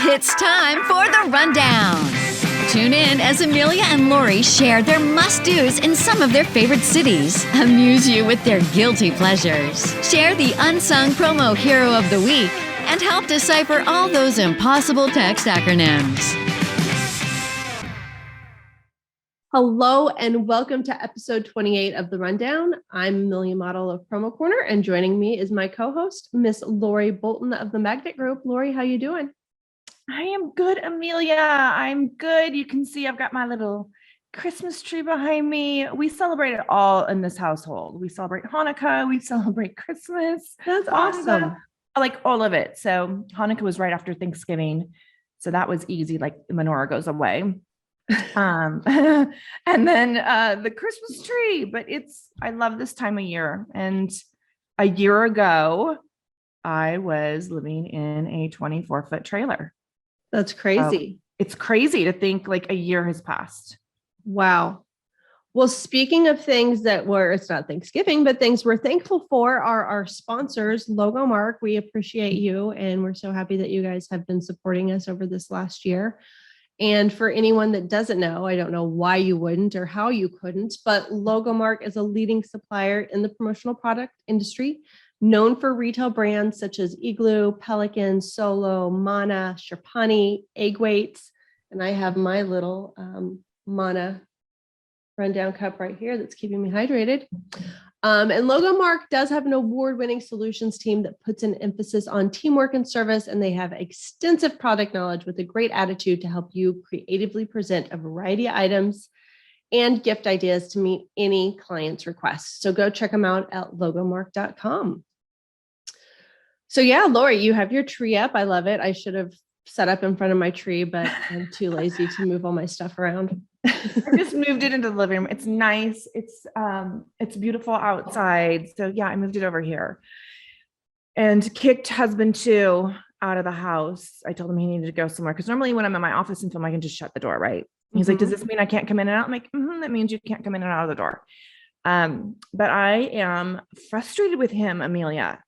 It's time for the rundown. Tune in as Amelia and Lori share their must-dos in some of their favorite cities, amuse you with their guilty pleasures, share the Unsung promo hero of the week, and help decipher all those impossible text acronyms. Hello and welcome to episode 28 of The Rundown. I'm Amelia Model of Promo Corner, and joining me is my co-host, Miss Lori Bolton of the Magnet Group. Lori, how you doing? I am good, Amelia. I'm good. You can see I've got my little Christmas tree behind me. We celebrate it all in this household. We celebrate Hanukkah. We celebrate Christmas. That's awesome. Like all of it. So Hanukkah was right after Thanksgiving. So that was easy. Like the menorah goes away. And then the Christmas tree. But I love this time of year. And a year ago, I was living in a 24-foot trailer. That's crazy. It's crazy to think like a year has passed. Wow. Well, speaking of things it's not Thanksgiving, but things we're thankful for are our sponsors, Logomark. We appreciate you, and we're so happy that you guys have been supporting us over this last year. And for anyone that doesn't know, I don't know why you wouldn't or how you couldn't, but Logomark is a leading supplier in the promotional product industry, known for retail brands such as Igloo, Pelican, Solo, Mana, Sherpani, Egg Weights, and I have my little Mana rundown cup right here that's keeping me hydrated. And Logomark does have an award-winning solutions team that puts an emphasis on teamwork and service, and they have extensive product knowledge with a great attitude to help you creatively present a variety of items and gift ideas to meet any client's requests. So go check them out at logomark.com. So yeah, Lori, you have your tree up. I love it. I should have set up in front of my tree, but I'm too lazy to move all my stuff around. I just moved it into the living room. It's nice. It's beautiful outside. So yeah, I moved it over here and kicked husband too out of the house. I told him he needed to go somewhere because normally when I'm in my office and film, I can just shut the door, right? He's like, does this mean I can't come in and out? I'm like, that means you can't come in and out of the door. But I am frustrated with him, Amelia.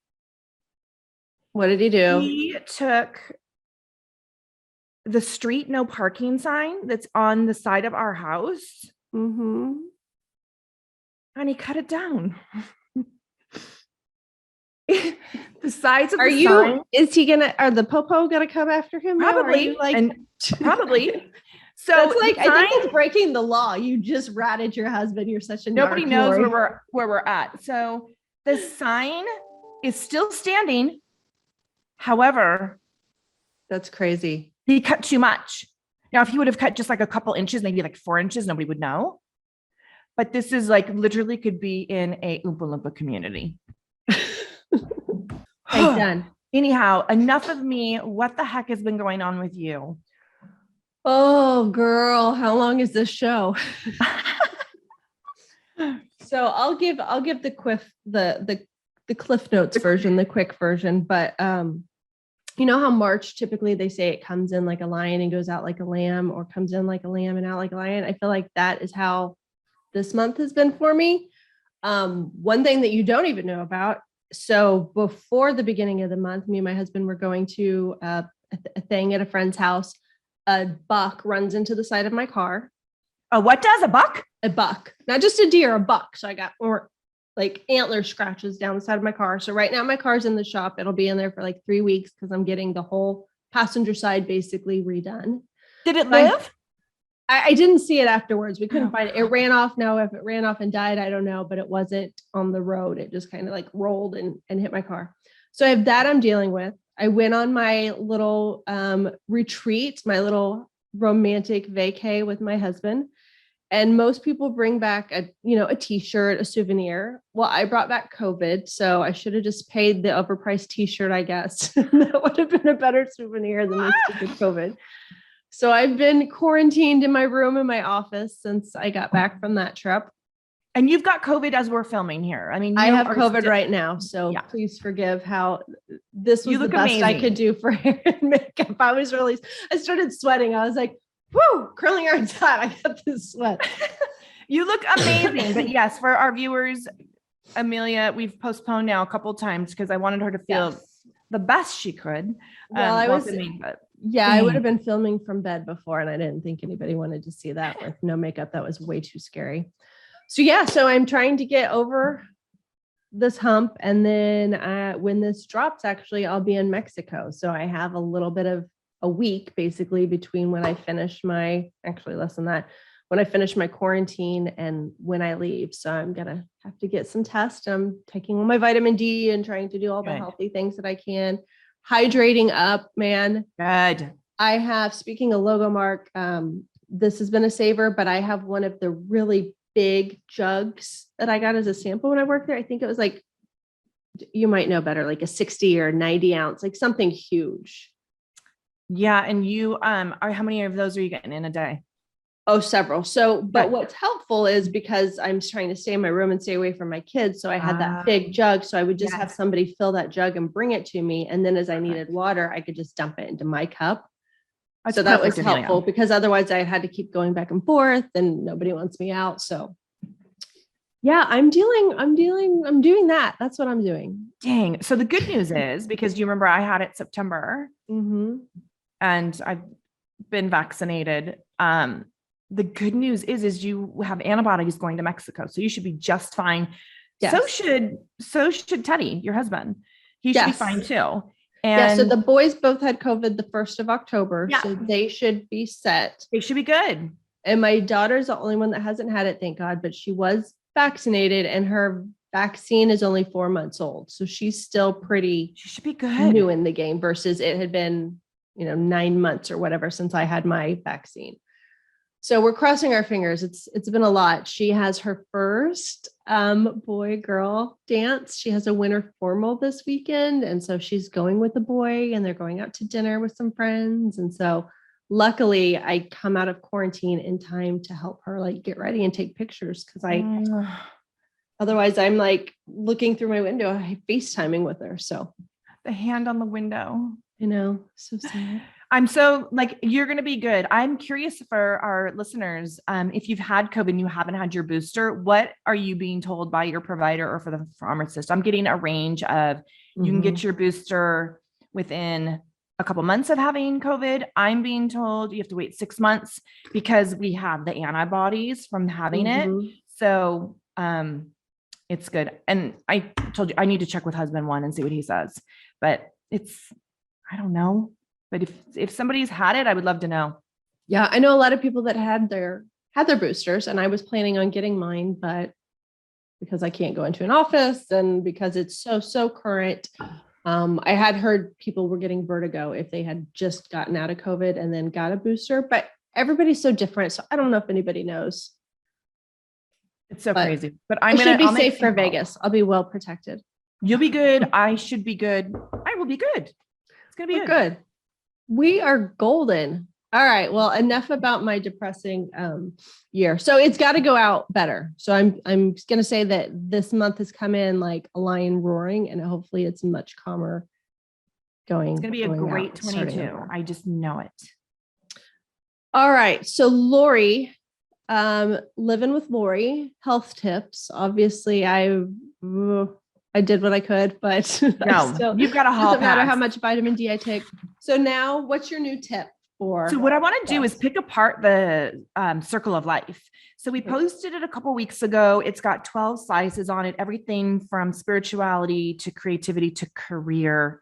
What did he do? He took the street no parking sign that's on the side of our house, and he cut it down. The sides of the sign. Are the popo gonna come after him? Probably. Probably. So that's like, I think it's breaking the law. You just ratted your husband. You're such a nobody narc, knows Lori. where we're at. So the sign is still standing. However, that's crazy. He cut too much. Now, if he would have cut just like a couple inches, maybe like 4 inches, nobody would know. But this is like literally could be in a Oompa Loompa community. Done. Anyhow, enough of me. What the heck has been going on with you? Oh, girl, how long is this show? So I'll give the Cliff Notes version, the quick version, but you know how March typically they say it comes in like a lion and goes out like a lamb, or comes in like a lamb and out like a lion. I feel like that is how this month has been for me. One thing that you don't even know about. So before the beginning of the month, me and my husband were going to a thing at a friend's house. A buck runs into the side of my car. What does a buck? A buck, not just a deer, a buck. So I got more like antler scratches down the side of my car. So right now my car's in the shop. It'll be in there for like 3 weeks because I'm getting the whole passenger side basically redone. Did it live? I didn't see it afterwards. We couldn't find it. It ran off. Now, if it ran off and died, I don't know, but it wasn't on the road. It just kind of like rolled and hit my car. So I have that I'm dealing with. I went on my little retreat, my little romantic vacay with my husband. And most people bring back a t-shirt, a souvenir. Well, I brought back COVID, so I should have just paid the overpriced t-shirt, I guess. That would have been a better souvenir than this stupid COVID. So I've been quarantined in my room in my office since I got back from that trip. And you've got COVID as we're filming here. I mean, I have COVID right now, so yeah. Please forgive how this was the best amazing. I could do for hair and makeup. I started sweating. I was like, whoo, curling iron's hot. I got this sweat. You look amazing. But yes, for our viewers, Amelia, we've postponed now a couple of times because I wanted her to feel the best she could. Well, I was, filming, but yeah, I would dang. have been filming from bed before, and I didn't think anybody wanted to see that with no makeup. That was way too scary. So yeah, so I'm trying to get over this hump, and then when this drops, actually, I'll be in Mexico. So I have a little bit of a week basically between when I finish my, actually less than that, when I finish my quarantine and when I leave. So I'm gonna have to get some tests. I'm taking all my vitamin D and trying to do all the Good. healthy things that I can. Hydrating up, man. Good. I have, speaking of logo mark, this has been a saver, but I have one of the really big jugs that I got as a sample when I worked there. I think it was like, you might know better, like a 60 or 90 ounce, like something huge. Yeah. And you, how many of those are you getting in a day? Oh, several. So, but Good. what's helpful is because I'm trying to stay in my room and stay away from my kids. So I had that big jug. So I would just have Yes. somebody fill that jug and bring it to me. And then as I needed water, I could just dump it into my cup. That's So that was perfect, Amelia. helpful because otherwise I had to keep going back and forth and nobody wants me out. So yeah, I'm doing that. That's what I'm doing. Dang. So the good news is, because you remember I had it September Mm-hmm. and I've been vaccinated. The good news is you have antibodies going to Mexico. So you should be just fine. Yes. So should Teddy, your husband. He should be Yes. fine too. Yeah, And so the boys both had COVID the 1st of October. Yeah. So they should be set. they should be good. And my daughter's the only one that hasn't had it, thank God, but she was vaccinated and her vaccine is only 4 months old. So she's still pretty She should be good. new in the game versus it had been, 9 months or whatever since I had my vaccine. So we're crossing our fingers. It's been a lot. She has her first boy girl dance. She has a winter formal this weekend. And so she's going with the boy and they're going out to dinner with some friends. And so luckily I come out of quarantine in time to help her like get ready and take pictures. Cause otherwise I'm like looking through my window, FaceTiming with her. So The hand on the window. So sad. I'm so like, you're going to be good. I'm curious for our listeners. If you've had COVID and you haven't had your booster, what are you being told by your provider or for the pharmacist? I'm getting a range of, you can get your booster within a couple months of having COVID. I'm being told you have to wait 6 months because we have the antibodies from having it. So, it's good. And I told you, I need to check with husband one and see what he says, but I don't know. But if somebody's had it, I would love to know. Yeah, I know a lot of people that had their boosters, and I was planning on getting mine, but because I can't go into an office and because it's so current, I had heard people were getting vertigo if they had just gotten out of COVID and then got a booster. But everybody's so different, so I don't know if anybody knows. It's so crazy. But I should be safe for Vegas. I'll be well protected. You'll be good. I should be good. I will be good. It's gonna be good. We are golden. All right. Well, enough about my depressing year. So it's got to go out better. So I'm going to say that this month has come in like a lion roaring, and hopefully it's much calmer going. It's going to be a great 22. I just know it. All right. So Lori, living with Lori, health tips. Obviously, I did what I could, but no, you've got to doesn't matter how much vitamin D I take. So now what's your new tip for? So what I want to do is pick apart the circle of life. So we posted it a couple of weeks ago. It's got 12 slices on it, everything from spirituality to creativity to career,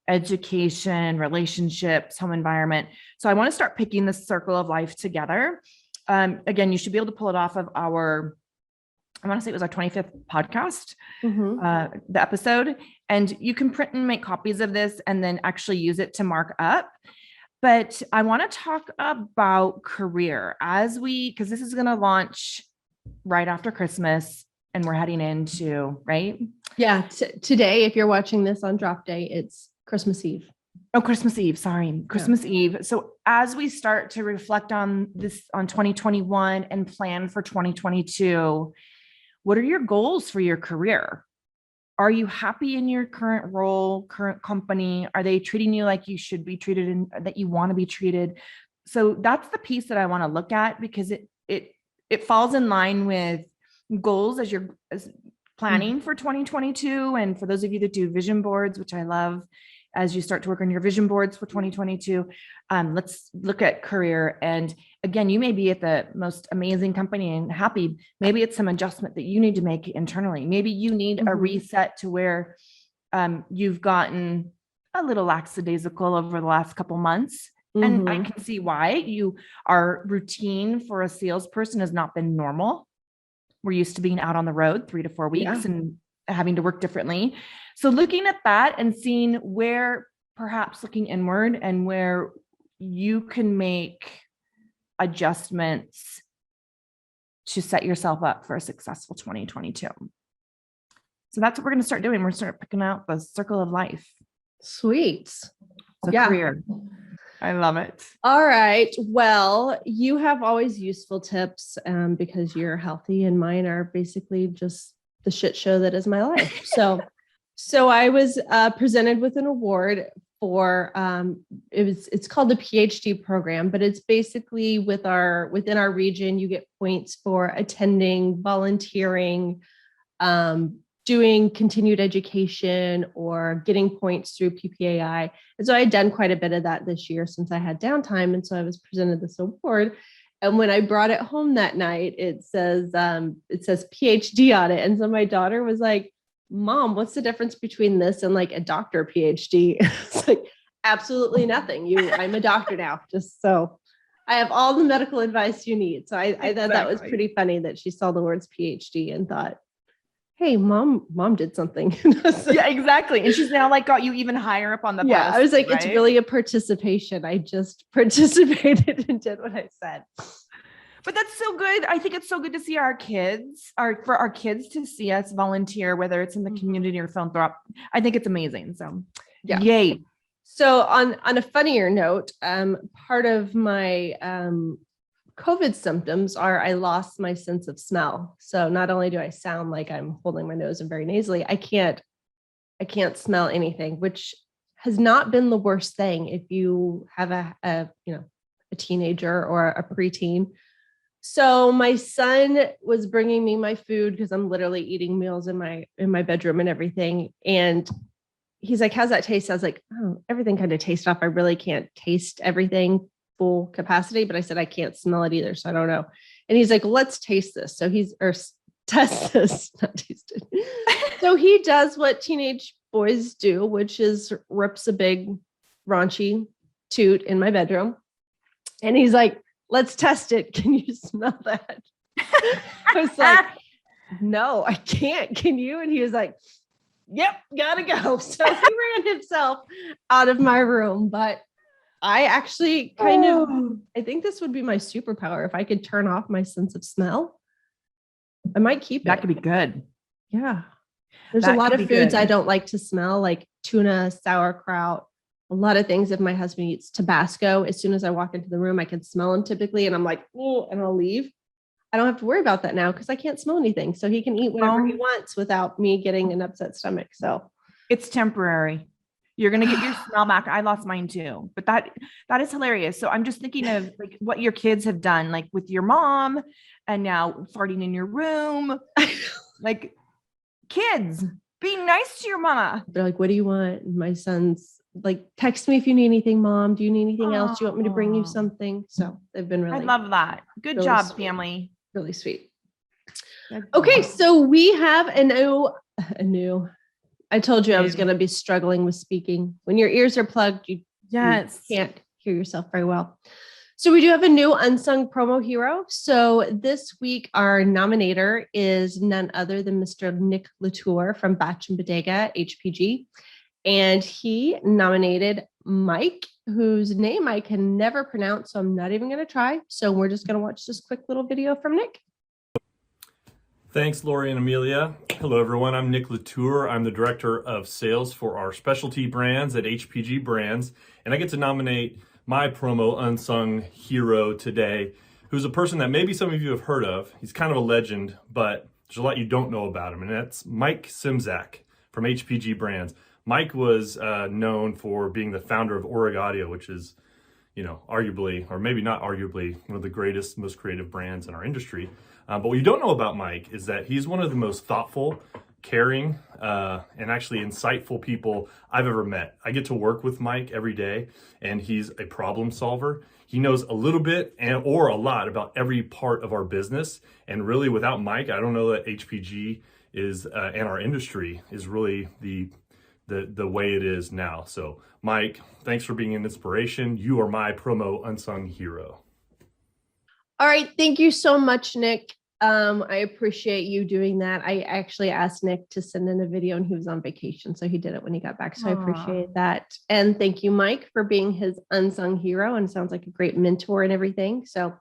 education, relationships, home environment. So I want to start picking the circle of life together. Again, you should be able to pull it off of I want to say it was our 25th podcast, the episode, and you can print and make copies of this and then actually use it to mark up. But I want to talk about career because this is going to launch right after Christmas and we're heading into, right? Yeah. Today, if you're watching this on drop day, it's Christmas Eve. Oh, Christmas Eve. Sorry. Christmas Eve. So as we start to reflect on this, on 2021 and plan for 2022, what are your goals for your career? Are you happy in your current role, current company? Are they treating you like you should be treated and that you want to be treated? So that's the piece that I want to look at because it falls in line with goals as you're planning for 2022. And for those of you that do vision boards, which I love, as you start to work on your vision boards for 2022. Let's look at career. And again, you may be at the most amazing company and happy. Maybe it's some adjustment that you need to make internally. Maybe you need a reset to where you've gotten a little lackadaisical over the last couple months. And I can see why. Our routine for a salesperson has not been normal. We're used to being out on the road 3 to 4 weeks and having to work differently. So looking at that and seeing where, perhaps looking inward, and where you can make adjustments to set yourself up for a successful 2022. So that's what we're going to start doing. We're going to start picking out the circle of life. Sweet. So career. I love it. All right. Well, you have always useful tips because you're healthy, and mine are basically just the shit show that is my life. So I was presented with an award for it's called the PhD program, but it's basically within our region, you get points for attending, volunteering, doing continued education, or getting points through PPAI. And so I had done quite a bit of that this year since I had downtime. And so I was presented this award. And when I brought it home that night, it says PhD on it. And so my daughter was like, Mom, what's the difference between this and like a doctor PhD? It's like, absolutely nothing. I'm a doctor now. Just so I have all the medical advice you need. So I thought that was pretty funny that she saw the words PhD and thought, hey, mom did something. Yeah, exactly. And she's now like got you even higher up on the bus. I was like, right? It's really a participation. I just participated and did what I said. But that's so good. I think it's so good to see for our kids to see us volunteer, whether it's in the community or philanthropy. I think it's amazing. So yeah. Yay. So on a funnier note, part of my COVID symptoms are I lost my sense of smell. So not only do I sound like I'm holding my nose and very nasally, I can't smell anything, which has not been the worst thing if you have a teenager or a preteen. So my son was bringing me my food because I'm literally eating meals in my bedroom and everything. And he's like, how's that taste? I was like, oh, everything kind of tastes off. I really can't taste everything full capacity, but I said, I can't smell it either. So I don't know. And he's like, let's taste this. So test this, not taste it. So he does what teenage boys do, which is rips a big raunchy toot in my bedroom. And he's like, let's test it. Can you smell that? I was like, no, I can't. Can you? And he was like, yep, gotta go. So he ran himself out of my room, but I actually I think this would be my superpower. If I could turn off my sense of smell, I might keep it. That could be good. Yeah. There's a lot of foods I don't like to smell, like tuna, sauerkraut, a lot of things. If my husband eats Tabasco, as soon as I walk into the room, I can smell him typically. And I'm like, oh, and I'll leave. I don't have to worry about that now because I can't smell anything. So he can eat whatever he wants without me getting an upset stomach. So it's temporary. You're going to get your smell back. I lost mine too, but that is hilarious. So I'm just thinking of like what your kids have done, like with your mom and now farting in your room, like kids being nice to your mama. They're like, what do you want? And my son's like, text me if you need anything, Mom. Do you need anything else? Do you want me to bring you something? So they've been really, I love that. Good really job, sweet. Family. Really sweet. Okay. So we have a new, I told you I was going to be struggling with speaking. When your ears are plugged, you can't hear yourself very well. So we do have a new unsung promo hero. So this week, our nominator is none other than Mr. Nick Latour from Batch and Bodega HPG. And he nominated Mike, whose name I can never pronounce, so I'm not even going to try. So we're just going to watch this quick little video from Nick. Thanks, Lori and Amelia. Hello, everyone. I'm Nick Latour. I'm the Director of Sales for our specialty brands at HPG Brands, and I get to nominate my promo unsung hero today, who's a person that maybe some of you have heard of. He's kind of a legend, but there's a lot you don't know about him, and that's Mike Simzak from HPG Brands. Mike was known for being the founder of Audio, which is, arguably, or maybe not arguably, one of the greatest, most creative brands in our industry. But what you don't know about Mike is that he's one of the most thoughtful, caring, and actually insightful people I've ever met. I get to work with Mike every day, and he's a problem solver. He knows a little bit or a lot about every part of our business. And really, without Mike, I don't know that HPG is and our industry is really the way it is now. So, Mike, thanks for being an inspiration. You are my promo unsung hero. All right. Thank you so much, Nick. I appreciate you doing that. I actually asked Nick to send in a video and he was on vacation. So he did it when he got back. So I appreciate that. And thank you, Mike, for being his unsung hero, and sounds like a great mentor and everything. So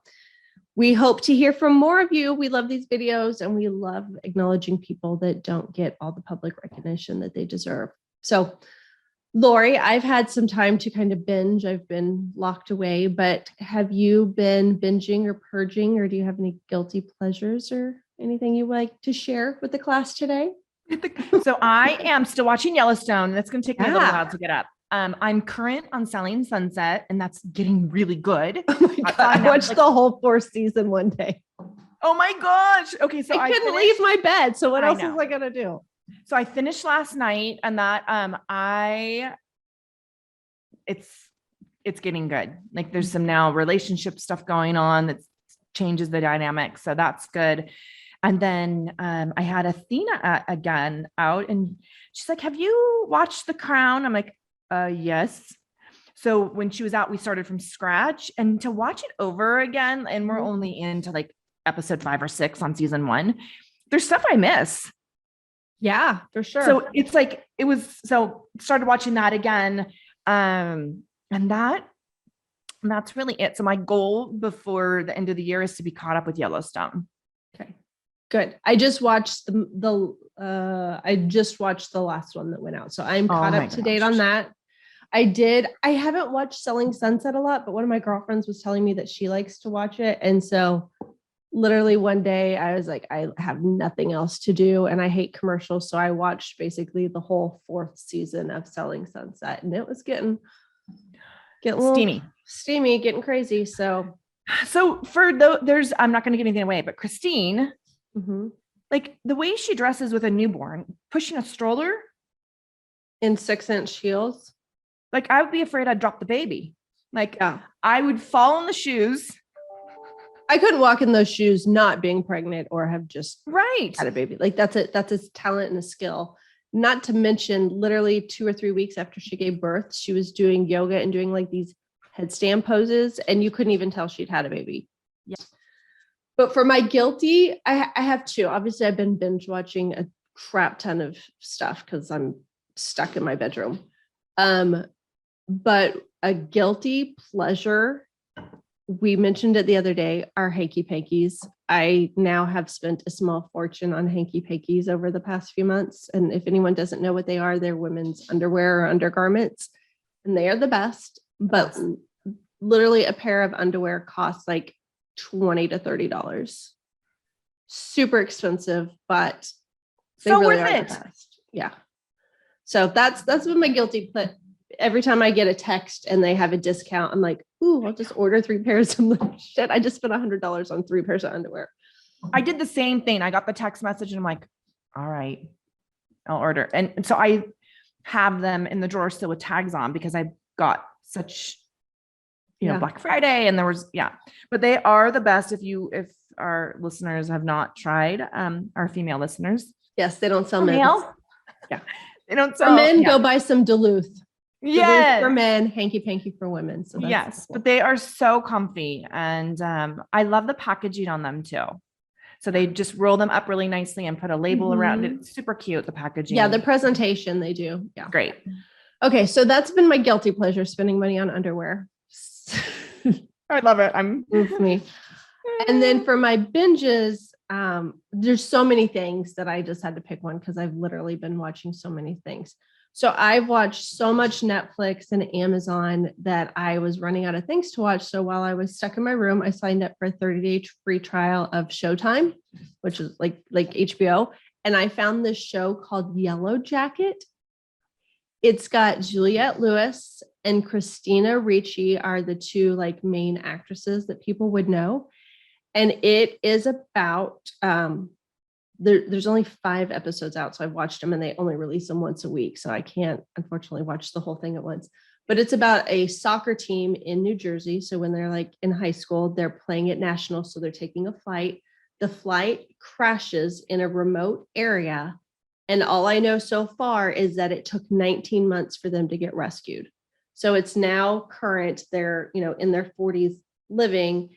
we hope to hear from more of you. We love these videos and we love acknowledging people that don't get all the public recognition that they deserve. So Lori, I've had some time to kind of binge. I've been locked away, but have you been binging or purging, or do you have any guilty pleasures or anything you would like to share with the class today? So I am still watching Yellowstone. That's going to take me a little while to get up. I'm current on Selling Sunset, and that's getting really good. Oh my God, I watched the whole 4th season one day. Oh my gosh. Okay. So I couldn't leave my bed. So what else was I going to do? So I finished last night, and that it's getting good. Like there's some now relationship stuff going on that changes the dynamic. So that's good. And then I had Athena again out, and she's like, "Have you watched The Crown?" I'm like, yes. So when she was out, we started from scratch, and to watch it over again, and we're only into like episode 5 or 6 on season 1. There's stuff I miss. Yeah, for sure. So it's like, started watching that again. And that's really it. So my goal before the end of the year is to be caught up with Yellowstone. Okay, good. I just watched the last one that went out. So I'm caught up to date on that. I haven't watched Selling Sunset a lot, but one of my girlfriends was telling me that she likes to watch it. And so literally one day I was like, I have nothing else to do and I hate commercials. So I watched basically the whole 4th season of Selling Sunset, and it was getting a little steamy, getting crazy. So for I'm not going to give anything away, but Christine, like the way she dresses with a newborn, pushing a stroller in 6-inch heels. Like I would be afraid I'd drop the baby. Like I would fall in the shoes. I couldn't walk in those shoes not being pregnant or have just had a baby. Like that's a talent and a skill. Not to mention literally 2 or 3 weeks after she gave birth, she was doing yoga and doing like these headstand poses, and you couldn't even tell she'd had a baby. Yeah. But for my guilty, I have 2. Obviously, I've been binge watching a crap ton of stuff because I'm stuck in my bedroom. But a guilty pleasure, we mentioned it the other day, are hanky pankies. I now have spent a small fortune on hanky pankies over the past few months. And if anyone doesn't know what they are, they're women's underwear or undergarments, and they are the best. But literally a pair of underwear costs like $20 to $30. Super expensive, but they so really worth are it. the best. Yeah. So that's been my guilty pleasure. Every time I get a text and they have a discount, I'm like, ooh, I'll just order 3 pairs. I'm like, shit, I just spent $100 on 3 pairs of underwear. I did the same thing. I got the text message and I'm like, all right, I'll order. And so I have them in the drawer still with tags on because I got such, Black Friday, and there was, but they are the best. If our listeners have not tried, our female listeners. Yes. They don't sell men. Yeah. They don't sell for men. Go buy some Duluth. Yes. For men, hanky panky for women. So that's yes, cool. But they are so comfy, and I love the packaging on them too. So they just roll them up really nicely and put a label around it. It's super cute, the packaging. Yeah, the presentation they do. Yeah, great. Okay, so that's been my guilty pleasure, spending money on underwear. I love it. I'm with me. And then for my binges, there's so many things that I just had to pick one because I've literally been watching so many things. So I've watched so much Netflix and Amazon that I was running out of things to watch. So while I was stuck in my room, I signed up for a 30-day free trial of Showtime, which is like HBO. And I found this show called Yellow Jacket. It's got Juliette Lewis and Christina Ricci are the 2 like main actresses that people would know. And it is about there's only 5 episodes out. So I've watched them and they only release them once a week. So I can't unfortunately watch the whole thing at once. But it's about a soccer team in New Jersey. So when they're like in high school, they're playing at nationals. So they're taking a flight. The flight crashes in a remote area. And all I know so far is that it took 19 months for them to get rescued. So it's now current. They're, in their 40s living,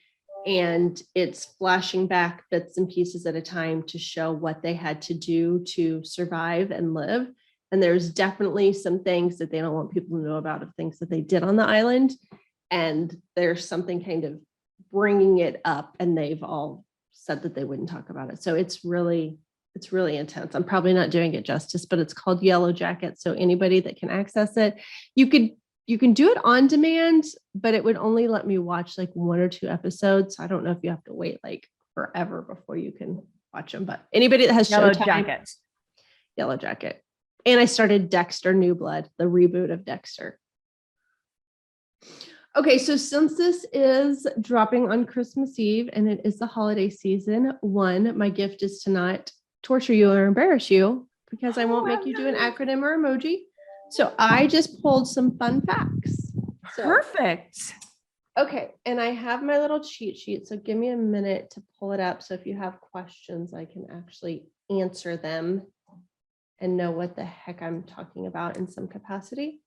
and it's flashing back bits and pieces at a time to show what they had to do to survive and live. And there's definitely some things that they don't want people to know about, of things that they did on the island. And there's something kind of bringing it up, and they've all said that they wouldn't talk about it. So it's really intense. I'm probably not doing it justice, but it's called Yellow Jacket. So anybody that can access it, you can do it on demand, but it would only let me watch like 1 or 2 episodes. I don't know if you have to wait like forever before you can watch them, but anybody that has Yellow Showtime, Jacket. Yellow Jacket. And I started Dexter New Blood, the reboot of Dexter. Okay, so since this is dropping on Christmas Eve and it is the holiday season, my gift is to not torture you or embarrass you, because I won't make you do an acronym or emoji. So I just pulled some fun facts. Perfect. Okay, and I have my little cheat sheet, so give me a minute to pull it up. So if you have questions, I can actually answer them and know what the heck I'm talking about in some capacity.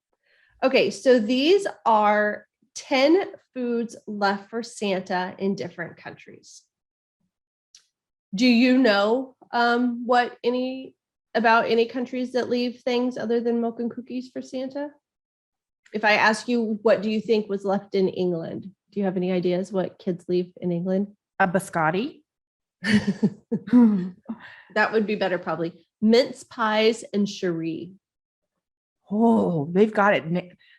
Okay, so these are 10 foods left for Santa in different countries. Do you know about any countries that leave things other than milk and cookies for Santa? If I ask you, what do you think was left in England? Do you have any ideas what kids leave in England? A biscotti. That would be better, probably. Mince pies and cherie. Oh, they've got it.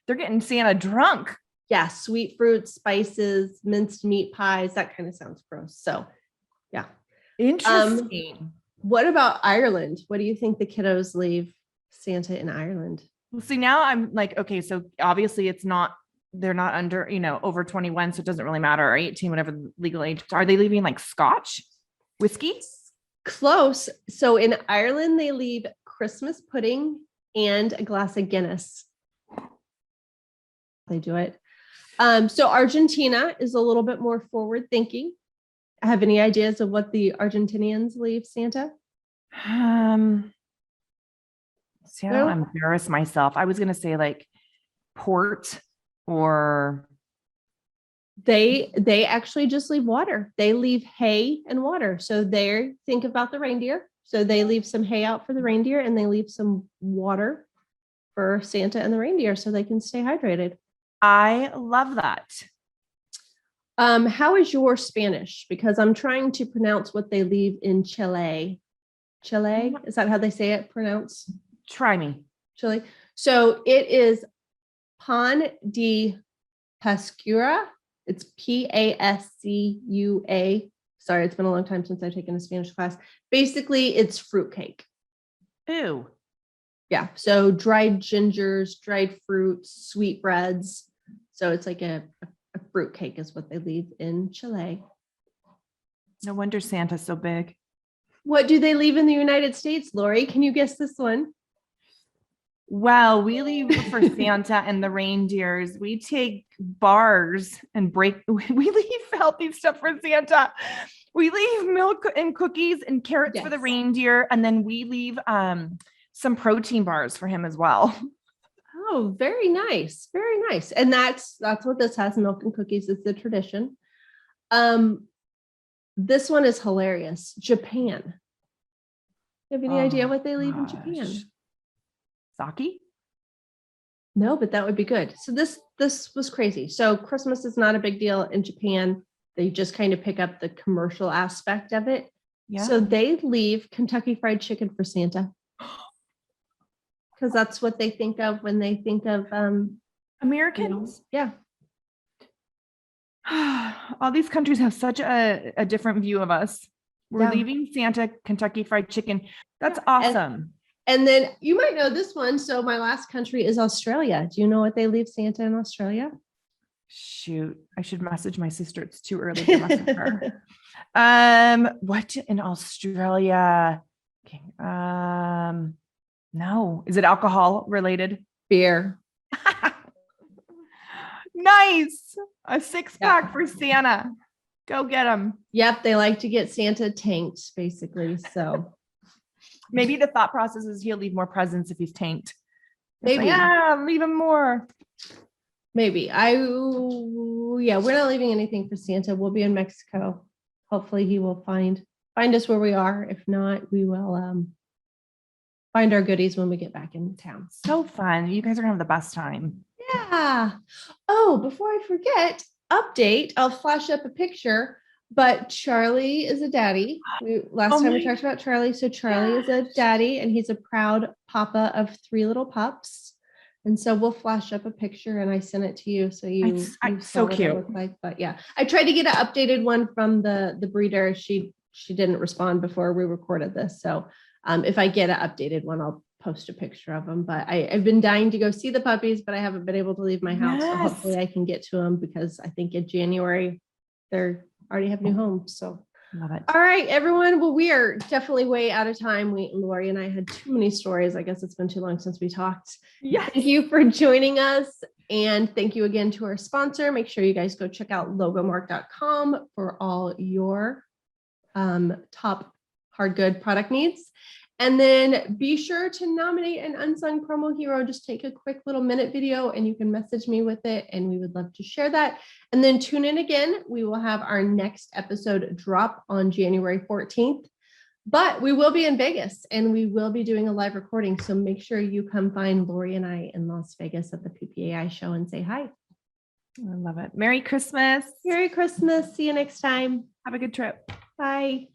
They're getting Santa drunk. Yeah, sweet fruits, spices, minced meat pies. That kind of sounds gross. So, yeah. Interesting. What about Ireland? What do you think the kiddos leave Santa in Ireland? Well, see, now I'm like, okay, so obviously they're not under, over 21, so it doesn't really matter, or 18, whatever the legal age. Are they leaving like scotch, whiskey? Close. So in Ireland, they leave Christmas pudding and a glass of Guinness. They do it. So Argentina is a little bit more forward thinking. Have any ideas of what the Argentinians leave Santa? See, I don't embarrass myself. I was going to say like port, or they actually just leave water. They leave hay and water. So think about the reindeer. So they leave some hay out for the reindeer, and they leave some water for Santa and the reindeer so they can stay hydrated. I love that. How is your Spanish? Because I'm trying to pronounce what they leave in Chile. Chile, is that how they say it? Pronounce? Try me. Chile. So it is pan de pascua. It's Pascua. Sorry, it's been a long time since I've taken a Spanish class. Basically, it's fruitcake. Ew. Yeah. So dried gingers, dried fruits, sweetbreads. So it's like a fruitcake is what they leave in Chile. No wonder Santa's so big. What do they leave in the United States, Lori? Can you guess this one? Well, we leave for Santa and the reindeers. We take bars and we leave healthy stuff for Santa. We leave milk and cookies and carrots for the reindeer. And then we leave some protein bars for him as well. Oh, very nice. Very nice. And that's what this has, milk and cookies. It's the tradition. This one is hilarious. Japan. You have any idea what they leave in Japan? Sake? No, but that would be good. So this was crazy. So Christmas is not a big deal in Japan. They just kind of pick up the commercial aspect of it. Yeah. So they leave Kentucky Fried Chicken for Santa. Because that's what they think of when they think of Americans. Yeah. All these countries have such a different view of us. We're leaving Santa Kentucky Fried Chicken. That's awesome. And then you might know this one. So my last country is Australia. Do you know what they leave Santa in Australia? Shoot, I should message my sister. It's too early to message her. What in Australia? Okay. No. Is it alcohol related? Beer. Nice. A 6-pack for Santa. Go get them. Yep, they like to get Santa tanked, basically. So Maybe the thought process is he'll leave more presents if he's tanked. It's maybe, like, leave him more. maybe. Yeah, we're not leaving anything for Santa. We'll be in Mexico. Hopefully he will find us where we are. If not, we will find our goodies when we get back into town. So fun. You guys are gonna have the best time. Yeah. Oh, before I forget, update, I'll flash up a picture, but Charlie is a daddy. Last time we talked about Charlie. So Charlie is a daddy and he's a proud papa of 3 little pups. And so we'll flash up a picture and I sent it to you. So you saw so what cute. it looked like. But yeah, I tried to get an updated one from the breeder. She didn't respond before we recorded this. So if I get an updated one, I'll post a picture of them. But I've been dying to go see the puppies, but I haven't been able to leave my house. So hopefully I can get to them because I think in January they're already have new homes. So Love it. all right, everyone. Well, we are definitely way out of time. Lori and I had too many stories. I guess it's been too long since we talked. Yes. Thank you for joining us. And thank you again to our sponsor. Make sure you guys go check out logomark.com for all your top hard good product needs. And then be sure to nominate an unsung promo hero. Just take a quick little minute video and you can message me with it and we would love to share that. And then tune in again. We will have our next episode drop on January 14th, but we will be in Vegas and we will be doing a live recording. So make sure you come find Lori and I in Las Vegas at the PPAI show and say hi. I love it. Merry Christmas. Merry Christmas. See you next time. Have a good trip. Bye.